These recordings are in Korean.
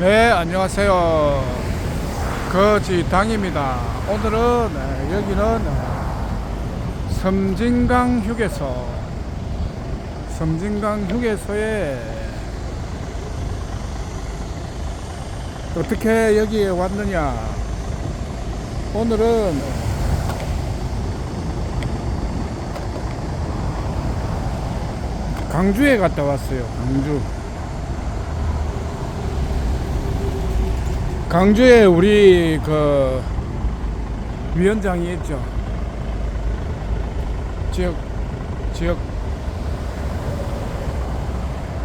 네, 안녕하세요. 거지당입니다. 오늘은 여기는 섬진강 휴게소에 어떻게 여기에 왔느냐. 오늘은 강주에 갔다 왔어요. 강주에 우리 위원장이 있죠. 지역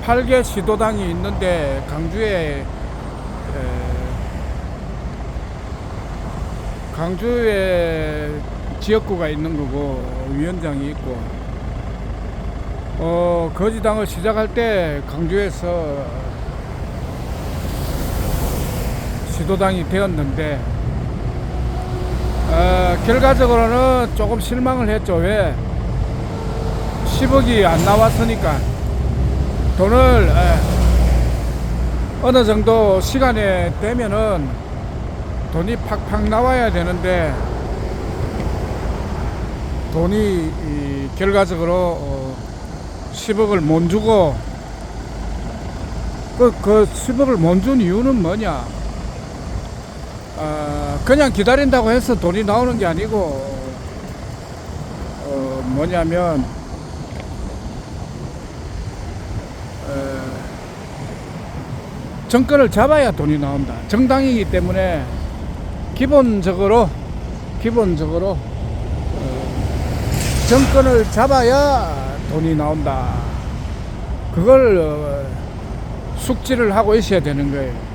8개 시도당이 있는데 강주에 지역구가 있는 거고 위원장이 있고, 거지당을 시작할 때 강주에서 시도당이 되었는데, 결과적으로는 조금 실망을 했죠. 왜? 10억이 안 나왔으니까. 돈을 어느 정도 시간에 되면은 돈이 팍팍 나와야 되는데, 돈이 결과적으로 10억을 못 주고, 그 10억을 못 준 이유는 뭐냐? 그냥 기다린다고 해서 돈이 나오는 게 아니고, 뭐냐면, 정권을 잡아야 돈이 나온다. 정당이기 때문에 기본적으로 정권을 잡아야 돈이 나온다. 그걸 숙지를 하고 있어야 되는 거예요.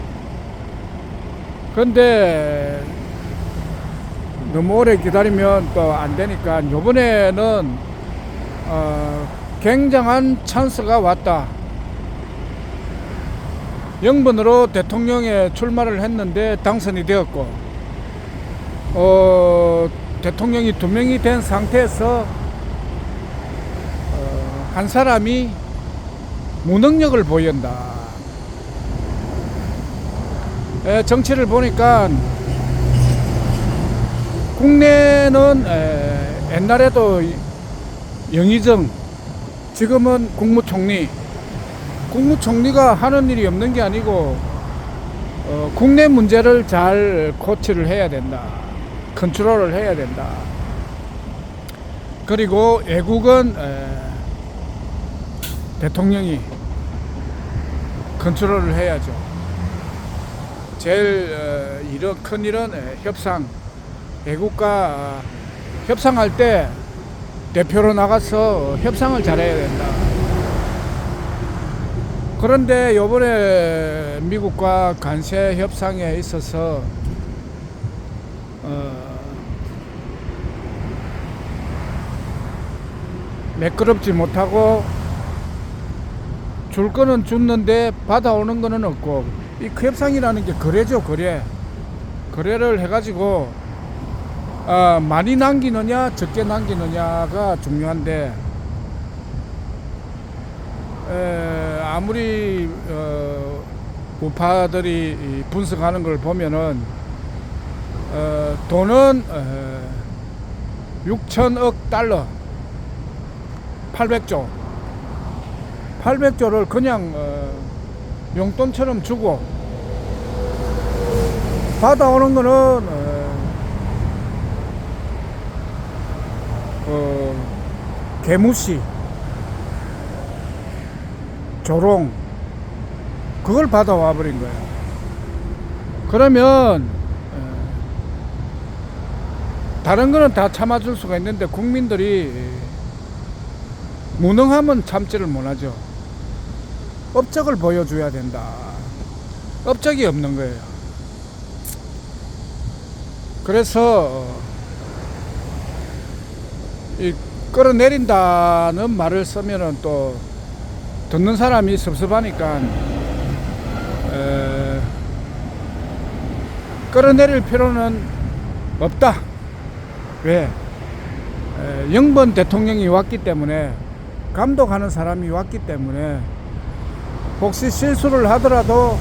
근데 너무 오래 기다리면 또 안 되니까 이번에는 굉장한 찬스가 왔다. 영번으로 대통령에 출마를 했는데 당선이 되었고, 대통령이 2명이 된 상태에서 한 사람이 무능력을 보인다. 정치를 보니까 국내는 옛날에도 영의정, 지금은 국무총리가 하는 일이 없는 게 아니고, 국내 문제를 잘 코치를 해야 된다. 컨트롤을 해야 된다. 그리고 외국은 대통령이 컨트롤을 해야죠. 제일 큰 일은 협상. 외국과 협상할 때 대표로 나가서 협상을 잘해야 된다. 그런데 요번에 미국과 관세 협상에 있어서 매끄럽지 못하고, 줄 거는 줬는데 받아오는 거는 없고, 이 협상이라는 게 거래죠. 거래를 해가지고 많이 남기느냐 적게 남기느냐가 중요한데, 아무리 우파들이 분석하는 걸 보면은 돈은 6천억 달러, 800조를 그냥 용돈처럼 주고, 받아오는 거는 개무시, 조롱, 그걸 받아와 버린 거예요. 그러면 다른 거는 다 참아줄 수가 있는데, 국민들이 무능하면 참지를 못하죠. 업적을 보여줘야 된다. 업적이 없는 거예요. 그래서 이 끌어내린다는 말을 쓰면은 또 듣는 사람이 섭섭하니까 끌어내릴 필요는 없다. 왜? 영번 대통령이 왔기 때문에, 감독하는 사람이 왔기 때문에, 혹시 실수를 하더라도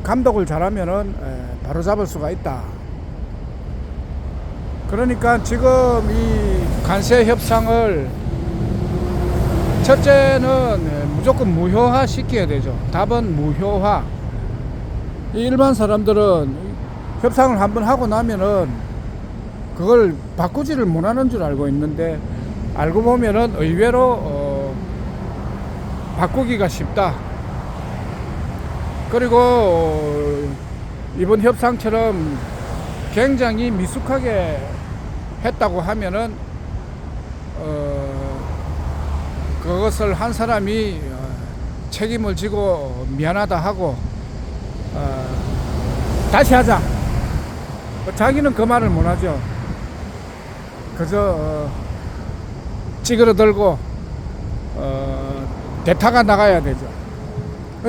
감독을 잘하면은 바로 잡을 수가 있다. 그러니까 지금 이 관세 협상을 첫째는 무조건 무효화 시켜야 되죠. 답은 무효화. 일반 사람들은 협상을 한번 하고 나면은 그걸 바꾸지를 못하는 줄 알고 있는데, 알고 보면은 의외로 바꾸기가 쉽다. 그리고 이번 협상처럼 굉장히 미숙하게 했다고 하면은 그것을 한 사람이 책임을 지고 미안하다 하고 다시 하자. 자기는 그 말을 못 하죠. 그저 찌그러들고 대타가 나가야 되죠.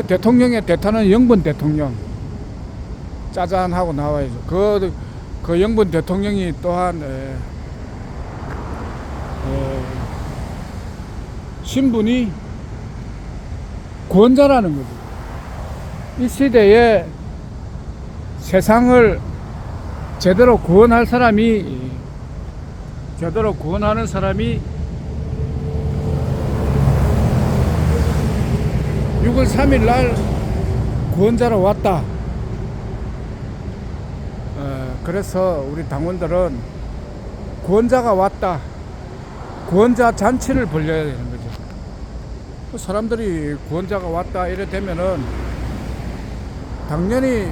대통령의 대타는 영분 대통령. 짜잔 하고 나와야죠. 그 영분 대통령이 또한 신분이 구원자라는 거죠. 이 시대에 세상을 제대로 구원할 사람이, 제대로 구원하는 사람이 6월 3일 날 구원자로 왔다. 그래서 우리 당원들은 구원자가 왔다, 구원자 잔치를 벌려야 되는 거죠. 사람들이 구원자가 왔다 이래 되면은 당연히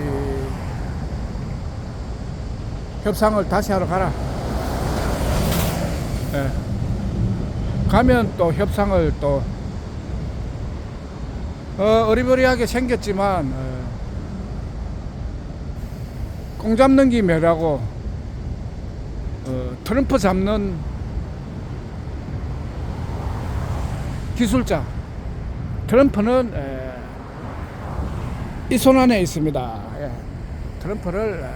협상을 다시 하러 가라. 가면 또 협상을 또 어리버리하게 생겼지만 공 잡는 기 매라고 트럼프 잡는 기술자. 트럼프는 이 손 안에 있습니다. 트럼프를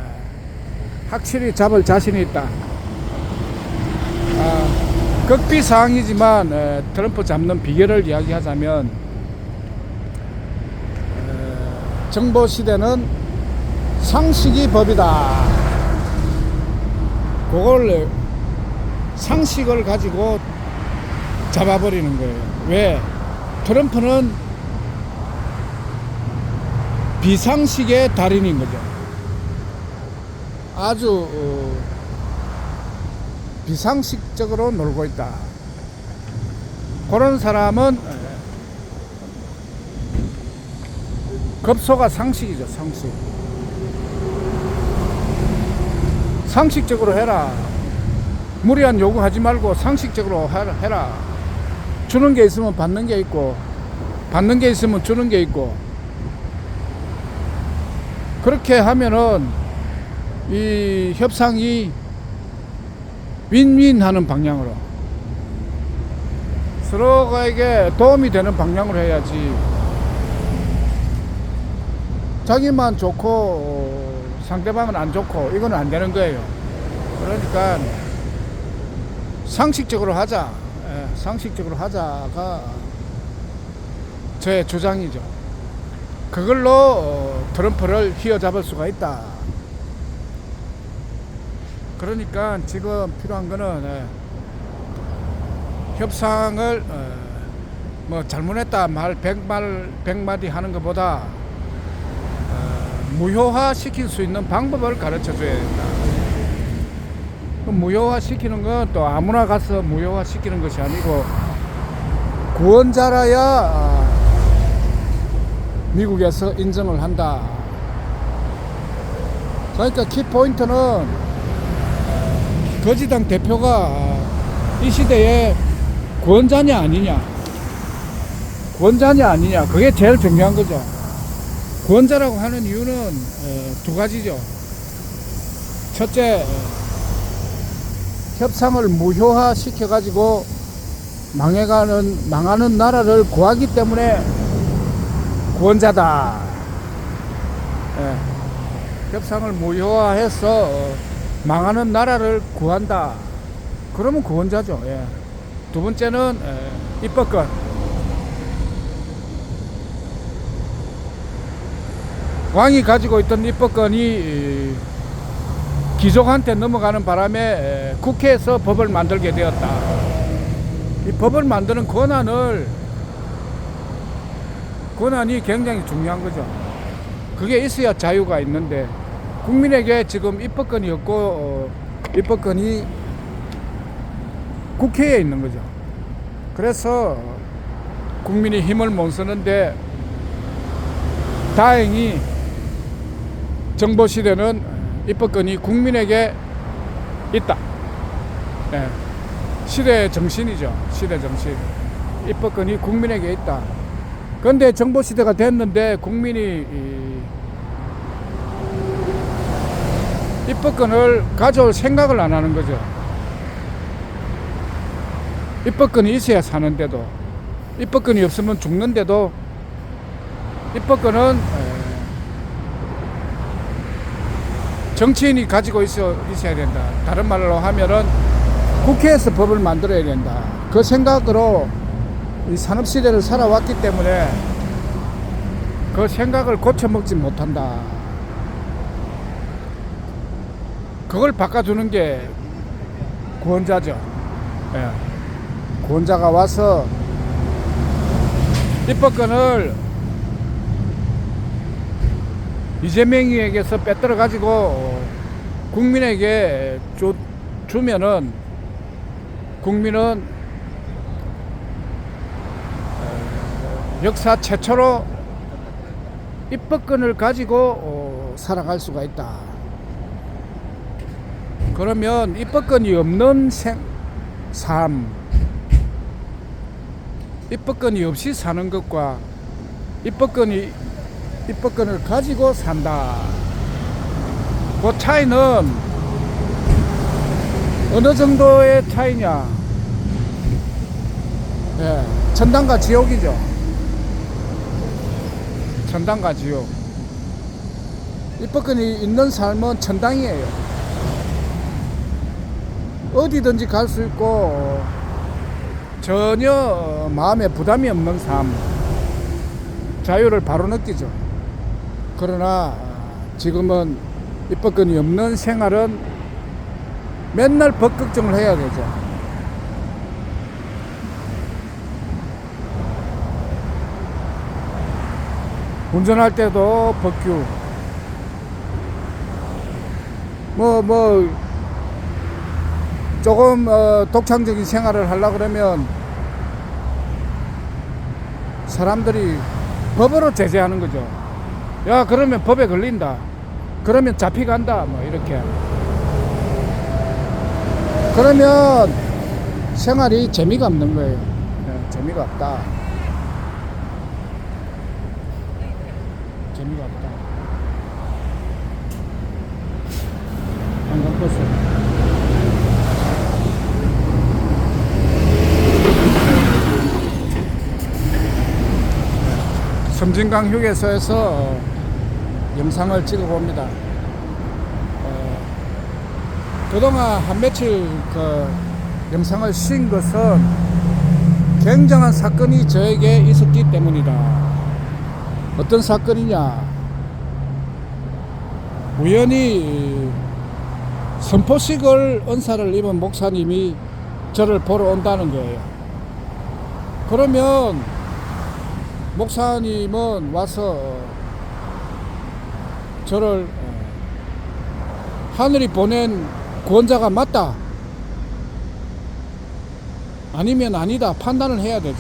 확실히 잡을 자신이 있다. 극비사항이지만 트럼프 잡는 비결을 이야기하자면, 정보 시대는 상식이 법이다. 그걸 상식을 가지고 잡아버리는 거예요. 왜? 트럼프는 비상식의 달인인 거죠. 아주 비상식적으로 놀고 있다. 그런 사람은 급소가 상식이죠. 상식. 상식적으로 해라. 무리한 요구하지 말고 상식적으로 해라. 주는 게 있으면 받는 게 있고, 받는 게 있으면 주는 게 있고, 그렇게 하면은 이 협상이 윈윈 하는 방향으로, 서로에게 도움이 되는 방향으로 해야지, 자기만 좋고 상대방은 안 좋고 이거는 안 되는 거예요. 그러니까 상식적으로 하자. 상식적으로 하자가 저의 주장이죠. 그걸로 트럼프를 휘어잡을 수가 있다. 그러니까 지금 필요한 거는 협상을 뭐 잘못했다 말 100마디 하는 것보다 무효화 시킬 수 있는 방법을 가르쳐 줘야 된다. 무효화 시키는 건 또 아무나 가서 무효화 시키는 것이 아니고, 구원자라야 미국에서 인정을 한다. 그러니까 키포인트는 거지당 대표가 이 시대에 구원자냐 아니냐, 구원자냐 아니냐, 그게 제일 중요한 거죠. 구원자라고 하는 이유는 두 가지죠. 첫째, 협상을 무효화 시켜가지고 망하는 나라를 구하기 때문에 구원자다. 협상을 무효화해서 망하는 나라를 구한다. 그러면 구원자죠. 두 번째는 입법권. 왕이 가지고 있던 입법권이 귀족한테 넘어가는 바람에 국회에서 법을 만들게 되었다. 이 법을 만드는 권한이 굉장히 중요한 거죠. 그게 있어야 자유가 있는데 국민에게 지금 입법권이 없고 입법권이 국회에 있는 거죠. 그래서 국민이 힘을 못 쓰는데 다행히 정보 시대는 입법권이 국민에게 있다. 네. 시대의 정신이죠. 시대 정신. 입법권이 국민에게 있다. 그런데 정보 시대가 됐는데 국민이 입법권을 가져올 생각을 안 하는 거죠. 입법권이 있어야 사는데도, 입법권이 없으면 죽는데도, 입법권은 정치인이 가지고 있어야 된다. 다른 말로 하면은 국회에서 법을 만들어야 된다. 그 생각으로 이 산업시대를 살아왔기 때문에 그 생각을 고쳐먹지 못한다. 그걸 바꿔주는 게 구원자죠. 예. 구원자가 와서 입법권을 이재명이에게서 빼들어 가지고 국민에게 주면은 국민은 역사 최초로 입법권을 가지고 살아갈 수가 있다. 그러면 입법권이 없는 삶, 입법권이 없이 사는 것과 입법권을 가지고 산다. 그 차이는 어느 정도의 차이냐? 예, 천당과 지옥이죠. 천당과 지옥. 입법권이 있는 삶은 천당이에요. 어디든지 갈 수 있고 전혀 마음에 부담이 없는 삶, 자유를 바로 느끼죠. 그러나 지금은 입법권이 없는 생활은 맨날 법 걱정을 해야 되죠. 운전할 때도 법규, 조금 독창적인 생활을 하려고 그러면 사람들이 법으로 제재하는 거죠. 야, 그러면 법에 걸린다. 그러면 잡혀간다. 뭐 이렇게. 그러면 생활이 재미가 없는 거예요. 재미가 없다. 재미가 없다. 관광버스. 섬진강 휴게소에서 영상을 찍어봅니다. 그동안 한 며칠 영상을 쉰 것은 굉장한 사건이 저에게 있었기 때문이다. 어떤 사건이냐? 우연히 선포식을 은사를 입은 목사님이 저를 보러 온다는 거예요. 그러면 목사님은 와서 저를 하늘이 보낸 구원자가 맞다, 아니면 아니다 판단을 해야 되죠.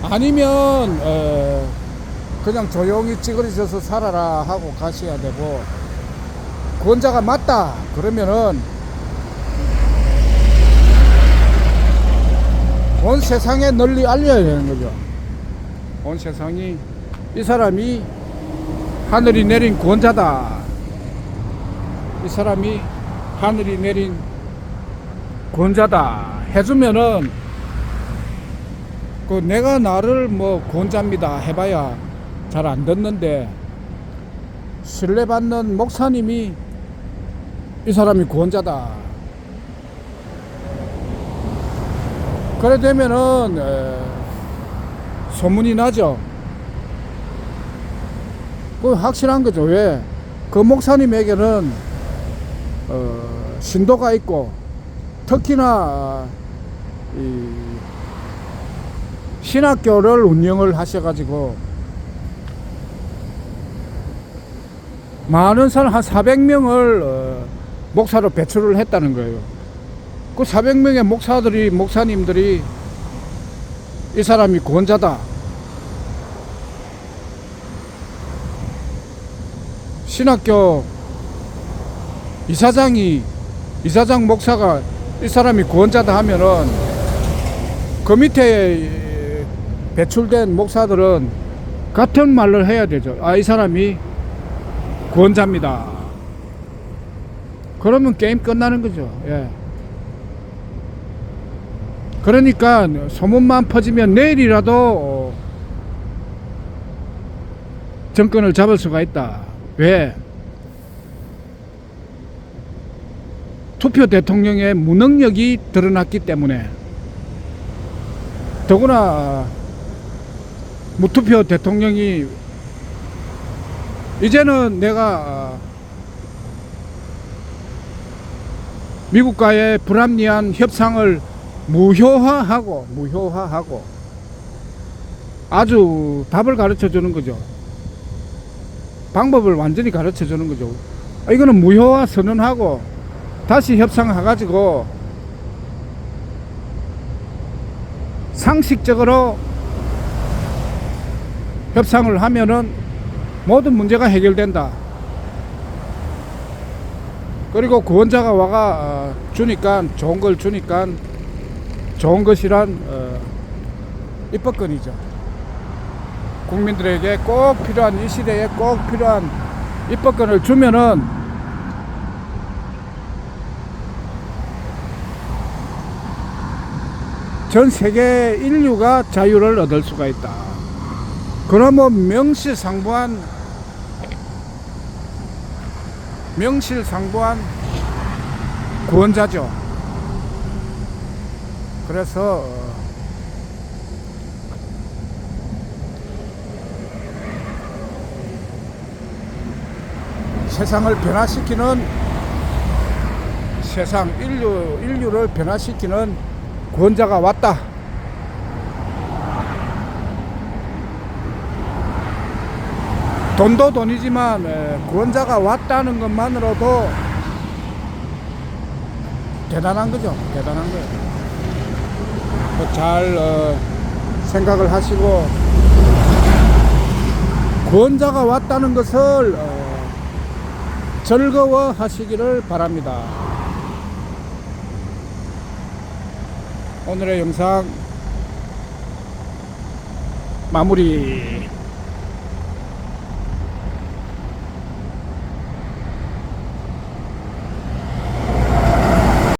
아니면 그냥 조용히 찌그러져서 살아라 하고 가셔야 되고, 구원자가 맞다 그러면은 온 세상에 널리 알려야 되는 거죠. 온 세상이 이 사람이 하늘이 내린 구원자다, 이 사람이 하늘이 내린 구원자다 해주면은 내가 나를 구원자입니다 해봐야 잘 안 듣는데, 신뢰받는 목사님이 이 사람이 구원자다 그래 되면은 소문이 나죠. 그 확실한 거죠. 왜? 그 목사님에게는 신도가 있고, 특히나 이 신학교를 운영을 하셔가지고 많은 사람 한 400명을 목사로 배출을 했다는 거예요. 그 400명의 목사님들이 이 사람이 구원자다, 신학교 이사장 목사가 이 사람이 구원자다 하면은 그 밑에 배출된 목사들은 같은 말을 해야 되죠. 아, 이 사람이 구원자입니다. 그러면 게임 끝나는 거죠. 예. 그러니까 소문만 퍼지면 내일이라도 정권을 잡을 수가 있다. 왜? 투표 대통령의 무능력이 드러났기 때문에. 더구나 무투표 대통령이 이제는 내가 미국과의 불합리한 협상을 무효화하고 아주 답을 가르쳐 주는 거죠. 방법을 완전히 가르쳐 주는 거죠. 이거는 무효화 선언하고 다시 협상해가지고 상식적으로 협상을 하면은 모든 문제가 해결된다. 그리고 구원자가 와가 주니까 좋은 걸 주니까 좋은 것이란 입법권이죠. 국민들에게 꼭 필요한, 이 시대에 꼭 필요한 입법권을 주면은 전 세계 인류가 자유를 얻을 수가 있다. 그러면 명실상부한 구원자죠. 그래서 세상을 변화시키는, 인류를 변화시키는 구원자가 왔다. 돈도 돈이지만 구원자가 왔다는 것만으로도 대단한 거죠. 대단한 거예요. 잘 생각을 하시고, 구원자가 왔다는 것을 즐거워 하시기를 바랍니다. 오늘의 영상 마무리.